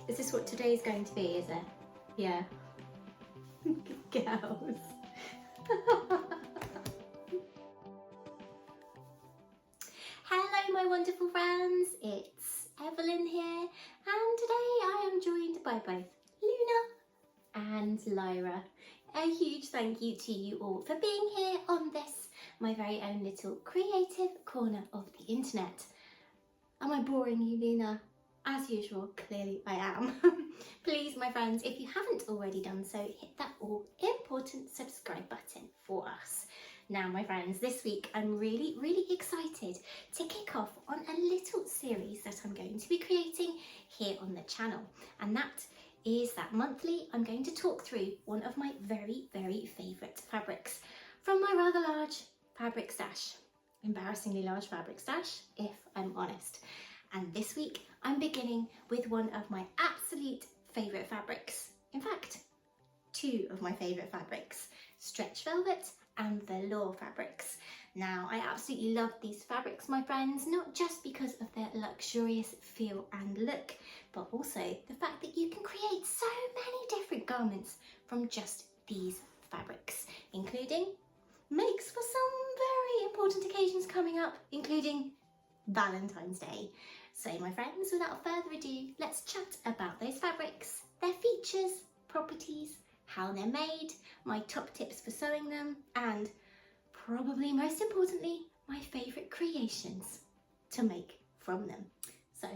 Is this what today is going to be, is it? Yeah. Girls. Hello my wonderful friends, it's Evelyn here, and today I am joined by both Luna and Lyra. A huge thank you to you all for being here on this, my very own little creative corner of the internet. Am I boring you, Luna? As usual, clearly I am. Please, my friends, if you haven't already done so, hit that all important subscribe button for us. Now, my friends, this week I'm really excited to kick off on a little series that I'm going to be creating here on the channel. And that is that monthly I'm going to talk through one of my very favourite fabrics from my rather large fabric stash. Embarrassingly large fabric stash, if I'm honest. And this week I'm beginning with one of my absolute favourite fabrics. In fact, two of my favourite fabrics, stretch velvet and velour fabrics. Now, I absolutely love these fabrics, my friends, not just because of their luxurious feel and look, but also the fact that you can create so many different garments from just these fabrics, including makes for some very important occasions coming up, including Valentine's Day. So my friends, without further ado, let's chat about those fabrics, their features, properties, how they're made, my top tips for sewing them, and probably most importantly, my favourite creations to make from them. So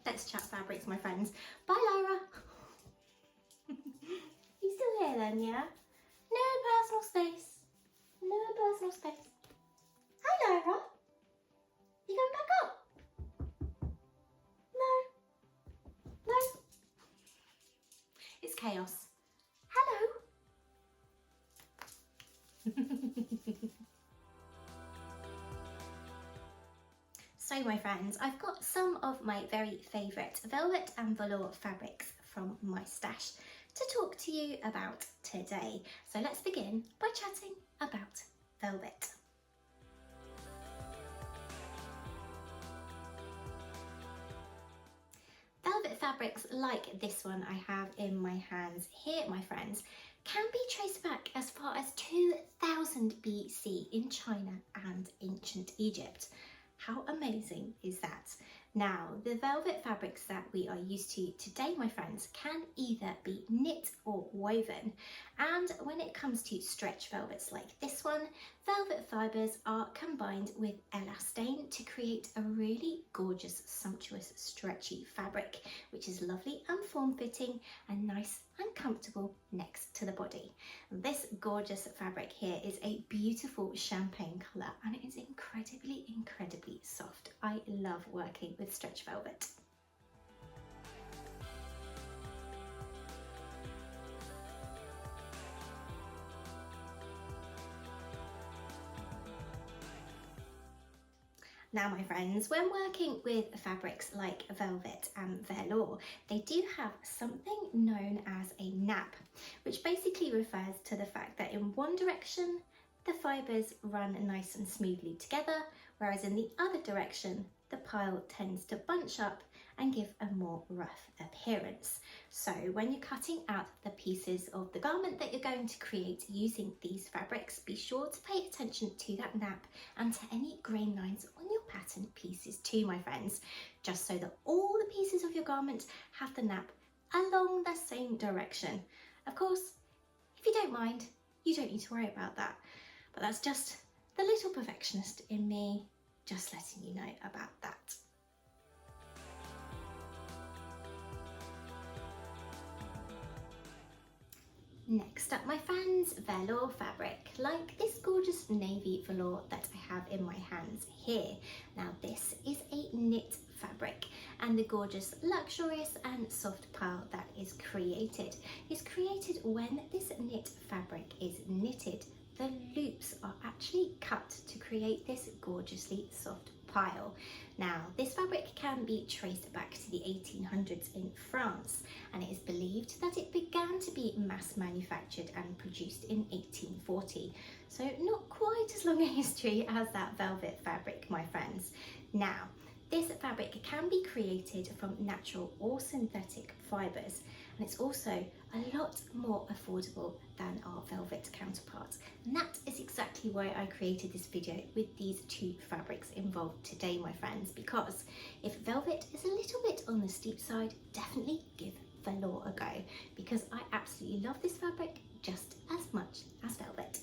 let's chat fabrics, my friends. Bye, Lyra. You still here then, yeah? No personal space. No personal space. Hi, Lyra. You going back up? No. It's chaos. Hello. So my friends, I've got some of my very favourite velvet and velour fabrics from my stash to talk to you about today. So let's begin by chatting about velvet. Velvet fabrics like this one I have in my hands here, my friends, can be traced back as far as 2000 BC in China and ancient Egypt. How amazing is that? Now, the velvet fabrics that we are used to today, my friends, can either be knit or woven. And when it comes to stretch velvets like this one, velvet fibres are combined with elastane to create a really gorgeous, sumptuous, stretchy fabric, which is lovely and form-fitting and nice and comfortable next to the body. This gorgeous fabric here is a beautiful champagne colour and it is incredibly soft. I love working with stretch velvet. Now, my friends, when working with fabrics like velvet and velour, they do have something known as a nap, which basically refers to the fact that in one direction, the fibres run nice and smoothly together, whereas in the other direction, the pile tends to bunch up and give a more rough appearance. So when you're cutting out the pieces of the garment that you're going to create using these fabrics, be sure to pay attention to that nap and to any grain lines on your pattern pieces too, my friends, just so that all the pieces of your garment have the nap along the same direction. Of course, if you don't mind, you don't need to worry about that, but that's just the little perfectionist in me just letting you know about that. Next up, my friends, velour fabric, like this gorgeous navy velour that I have in my hands here. Now, this is a knit fabric, and the gorgeous, luxurious and soft pile that is created when this knit fabric is knitted. The loops are actually cut to create this gorgeously soft pile. Now, this fabric can be traced back to the 1800s in France, and it is believed that it began to be mass manufactured and produced in 1840. So not quite as long a history as that velvet fabric, my friends. Now, This fabric can be created from natural or synthetic fibres, and it's also a lot more affordable than our velvet counterparts. And that is exactly why I created this video with these two fabrics involved today, my friends, because if velvet is a little bit on the steep side, definitely give velour a go, because I absolutely love this fabric just as much as velvet.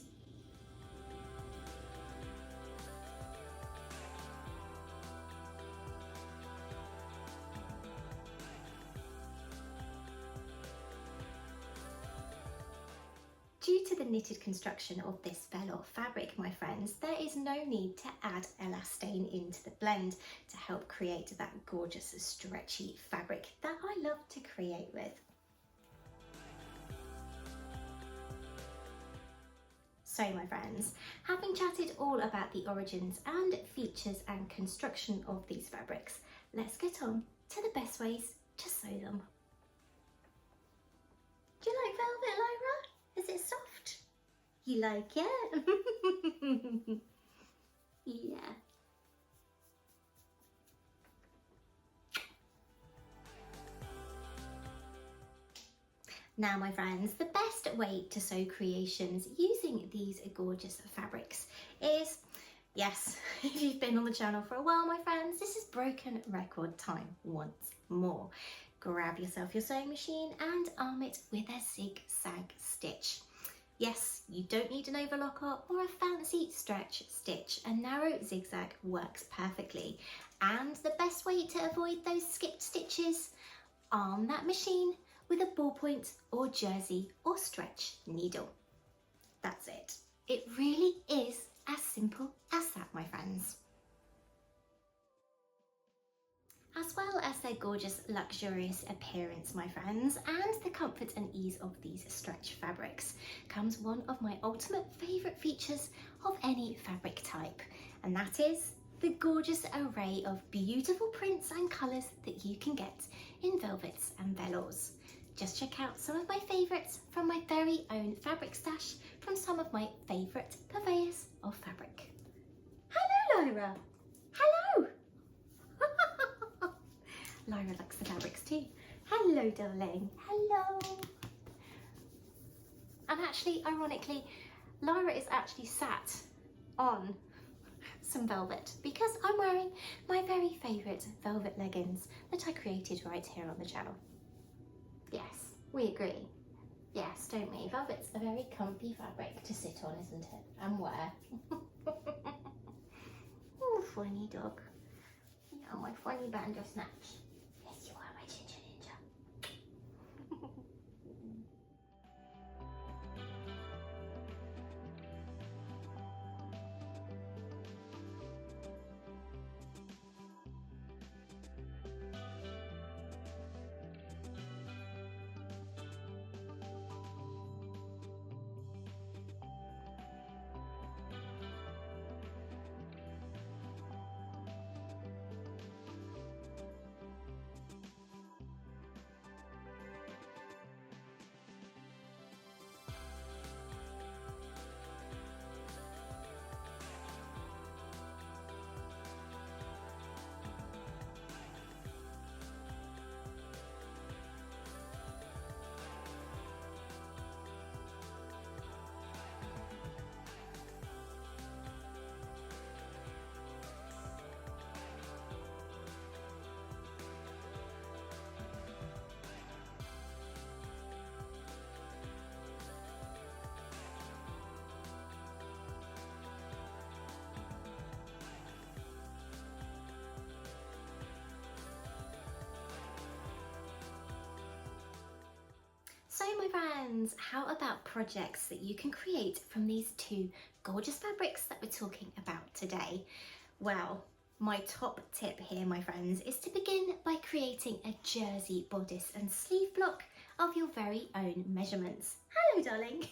Due to the knitted construction of this velour fabric, my friends, there is no need to add elastane into the blend to help create that gorgeous stretchy fabric that I love to create with. So my friends, having chatted all about the origins and features and construction of these fabrics, let's get on to the best ways to sew them. Do you like velvet, Lyra? Is it soft? You like it? Yeah. Now my friends, the best way to sew creations using these gorgeous fabrics is, yes, if you've been on the channel for a while, my friends, this is broken record time once more. Grab yourself your sewing machine and arm it with a zigzag stitch. Yes, you don't need an overlocker or a fancy stretch stitch. A narrow zigzag works perfectly. And the best way to avoid those skipped stitches, arm that machine with a ballpoint or jersey or stretch needle. That's it. It really is as simple as that, my friends. As well as their gorgeous luxurious appearance, my friends, and the comfort and ease of these stretch fabrics, comes one of my ultimate favourite features of any fabric type, and that is the gorgeous array of beautiful prints and colours that you can get in velvets and velours. Just check out some of my favourites from my very own fabric stash from some of my favourite purveyors of fabric. Hello, Lyra! Hello! Lyra likes the fabrics too. Hello, darling. Hello. And actually, ironically, Lyra is actually sat on some velvet because I'm wearing my very favourite velvet leggings that I created right here on the channel. Yes, we agree. Yes, don't we? Velvet's a very comfy fabric to sit on, isn't it? And wear. Oh, funny dog. Oh, my funny bandersnatch. Yes, you are my ginger ninja. So my friends, how about projects that you can create from these two gorgeous fabrics that we're talking about today? Well, my top tip here, my friends, is to begin by creating a jersey bodice and sleeve block of your very own measurements. Hello, darling.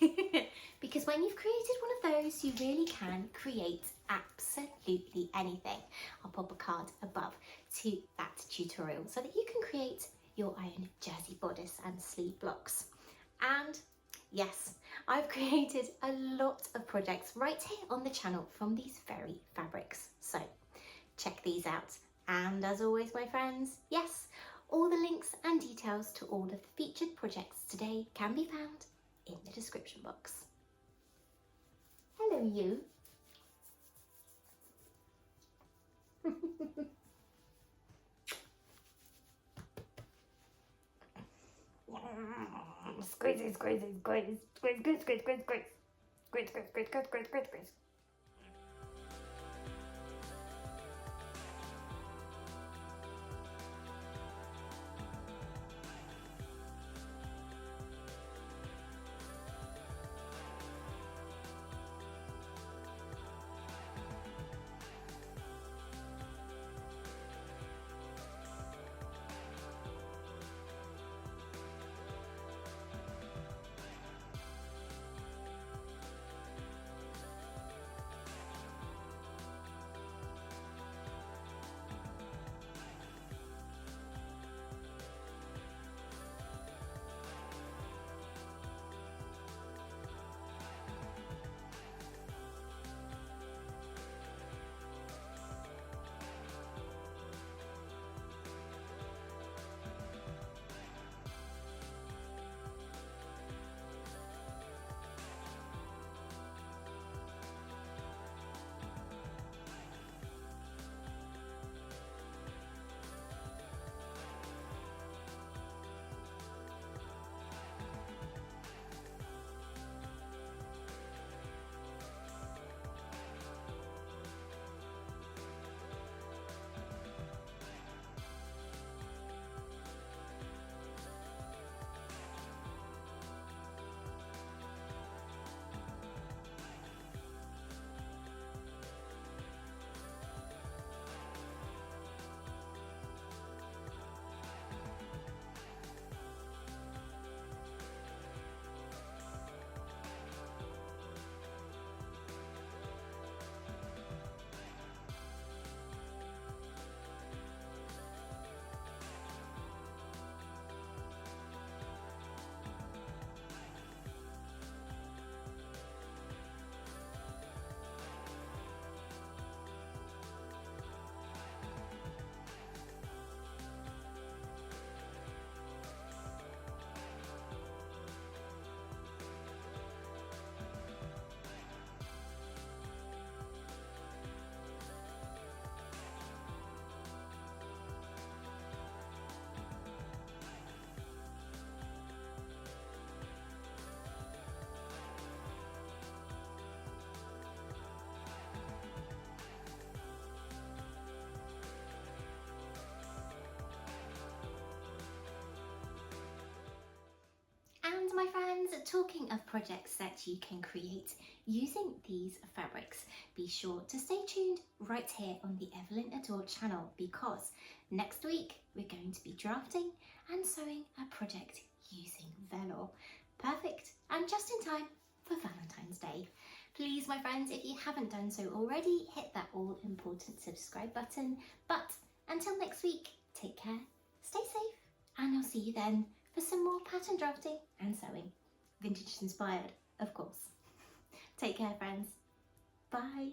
Because when you've created one of those, you really can create absolutely anything. I'll pop a card above to that tutorial so that you can create your own jersey bodice and sleeve blocks. And yes, I've created a lot of projects right here on the channel from these very fabrics. So check these out And as always, my friends, yes, all the links and details to all of the featured projects today can be found in the description box. Hello, you. Squeeze, squeeze, squeeze, squeeze, squeeze, squeeze, squeeze, squeeze, squeeze, squeeze, squeeze, squeeze, squeeze, squeeze, squeeze. And my friends, talking of projects that you can create using these fabrics, be sure to stay tuned right here on the Evelyn Adore channel, because next week we're going to be drafting and sewing a project using velour. Perfect and just in time for Valentine's Day. Please, my friends, if you haven't done so already, hit that all important subscribe button. But until next week, take care, stay safe, and I'll see you then for some more pattern drafting and sewing. Vintage inspired, of course. Take care, friends. Bye.